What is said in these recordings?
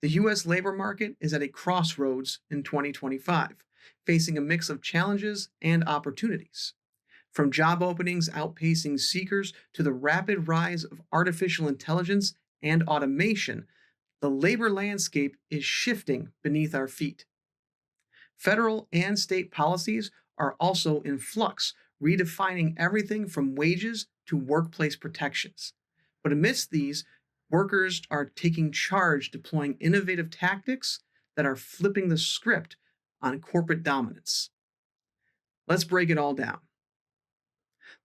The U.S. labor market is at a crossroads in 2025, facing a mix of challenges and opportunities. From job openings outpacing seekers to the rapid rise of artificial intelligence and automation, the labor landscape is shifting beneath our feet. Federal and state policies are also in flux, redefining everything from wages to workplace protections. But amidst these, workers are taking charge, deploying innovative tactics that are flipping the script on corporate dominance. Let's break it all down.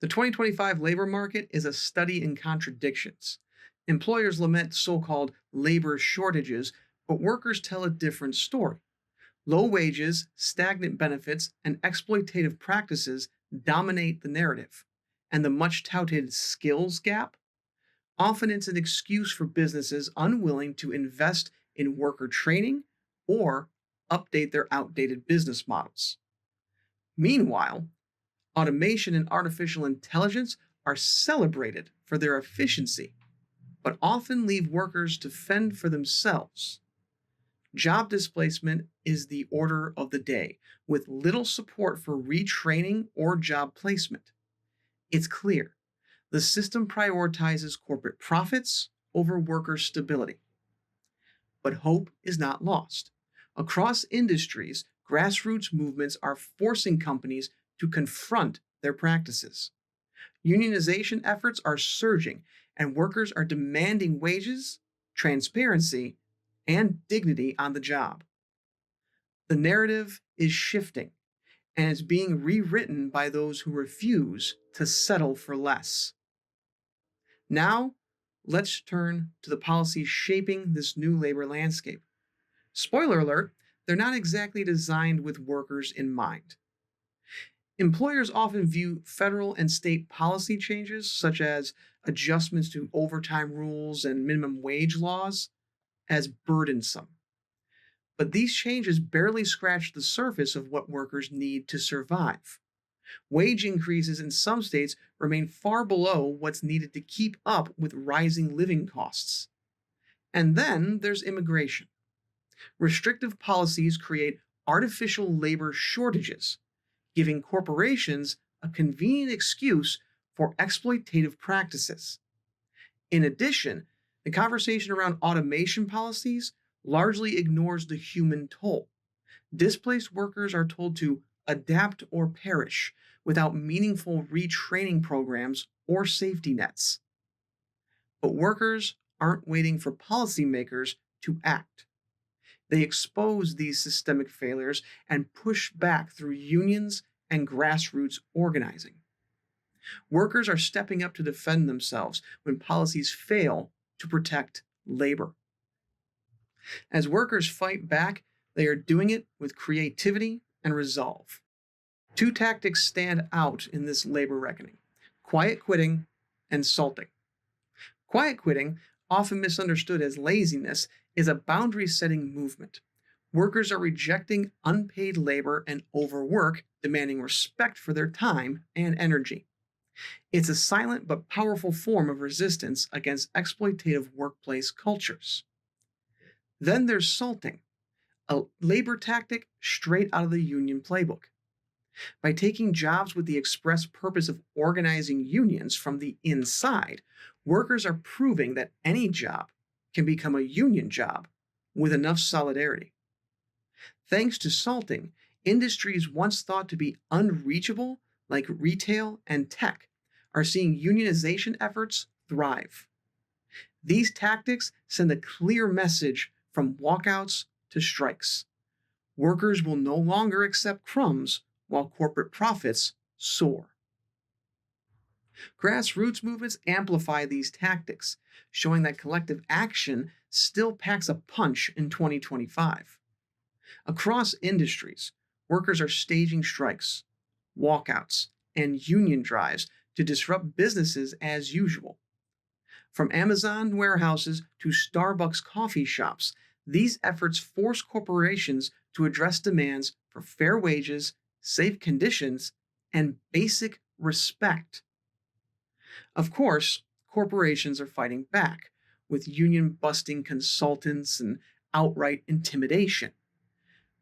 The 2025 labor market is a study in contradictions. Employers lament so-called labor shortages, but workers tell a different story. Low wages, stagnant benefits, and exploitative practices dominate the narrative, and the much touted skills gap? Often it's an excuse for businesses unwilling to invest in worker training or update their outdated business models. Meanwhile, automation and artificial intelligence are celebrated for their efficiency, but often leave workers to fend for themselves. Job displacement is the order of the day, with little support for retraining or job placement. It's clear the system prioritizes corporate profits over worker stability. But hope is not lost. Across industries, grassroots movements are forcing companies to confront their practices. Unionization efforts are surging, and workers are demanding wages, transparency, and dignity on the job. The narrative is shifting, and it's being rewritten by those who refuse to settle for less. Now, let's turn to the policies shaping this new labor landscape. Spoiler alert, they're not exactly designed with workers in mind. Employers often view federal and state policy changes, such as adjustments to overtime rules and minimum wage laws, as burdensome. But these changes barely scratch the surface of what workers need to survive. Wage increases in some states remain far below what's needed to keep up with rising living costs. And then there's immigration. Restrictive policies create artificial labor shortages, giving corporations a convenient excuse for exploitative practices. In addition, the conversation around automation policies largely ignores the human toll. Displaced workers are told to adapt or perish without meaningful retraining programs or safety nets. But workers aren't waiting for policymakers to act. They expose these systemic failures and push back through unions and grassroots organizing. Workers are stepping up to defend themselves when policies fail to protect labor. As workers fight back, they are doing it with creativity and resolve. Two tactics stand out in this labor reckoning: quiet quitting and salting. Quiet quitting, often misunderstood as laziness, is a boundary-setting movement. Workers are rejecting unpaid labor and overwork, demanding respect for their time and energy. It's a silent but powerful form of resistance against exploitative workplace cultures. Then there's salting, a labor tactic straight out of the union playbook. By taking jobs with the express purpose of organizing unions from the inside, workers are proving that any job can become a union job with enough solidarity. Thanks to salting, industries once thought to be unreachable, like retail and tech, are seeing unionization efforts thrive. These tactics send a clear message from walkouts to strikes. Workers will no longer accept crumbs while corporate profits soar. Grassroots movements amplify these tactics, showing that collective action still packs a punch in 2025. Across industries, workers are staging strikes, walkouts, and union drives to disrupt businesses as usual. From Amazon warehouses to Starbucks coffee shops, these efforts force corporations to address demands for fair wages, safe conditions, and basic respect. Of course, corporations are fighting back, with union-busting consultants and outright intimidation.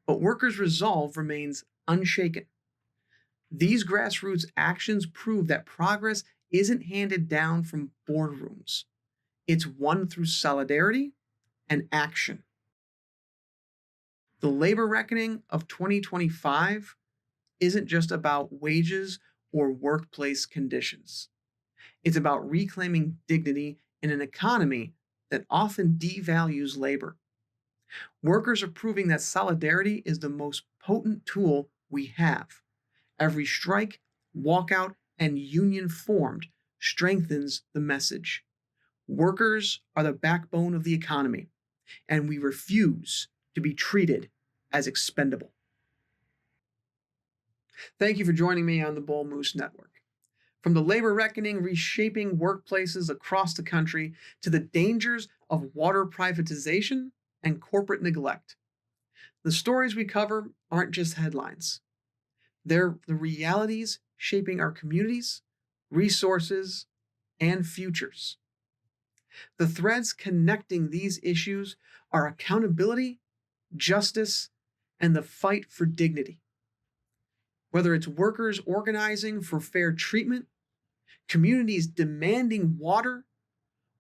But workers' resolve remains unshaken. These grassroots actions prove that progress isn't handed down from boardrooms, it's won through solidarity and action. The labor reckoning of 2025 isn't just about wages or workplace conditions. It's about reclaiming dignity in an economy that often devalues labor. Workers are proving that solidarity is the most potent tool we have. Every strike, walkout, and union formed strengthens the message. Workers are the backbone of the economy, and we refuse to be treated as expendable. Thank you for joining me on the Bull Moose Network. From the labor reckoning reshaping workplaces across the country to the dangers of water privatization and corporate neglect, the stories we cover aren't just headlines. They're the realities shaping our communities, resources, and futures. The threads connecting these issues are accountability, justice, and the fight for dignity. Whether it's workers organizing for fair treatment, communities demanding water,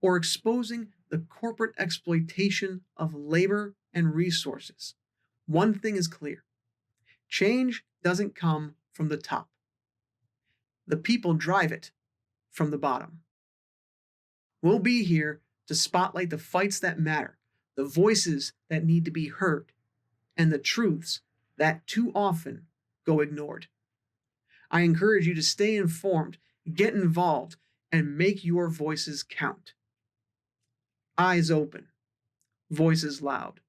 or exposing the corporate exploitation of labor and resources, one thing is clear: change doesn't come from the top. The people drive it from the bottom. We'll be here to spotlight the fights that matter, the voices that need to be heard, and the truths that too often go ignored. I encourage you to stay informed, get involved, and make your voices count. Eyes open, voices loud.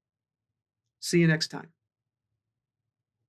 See you next time.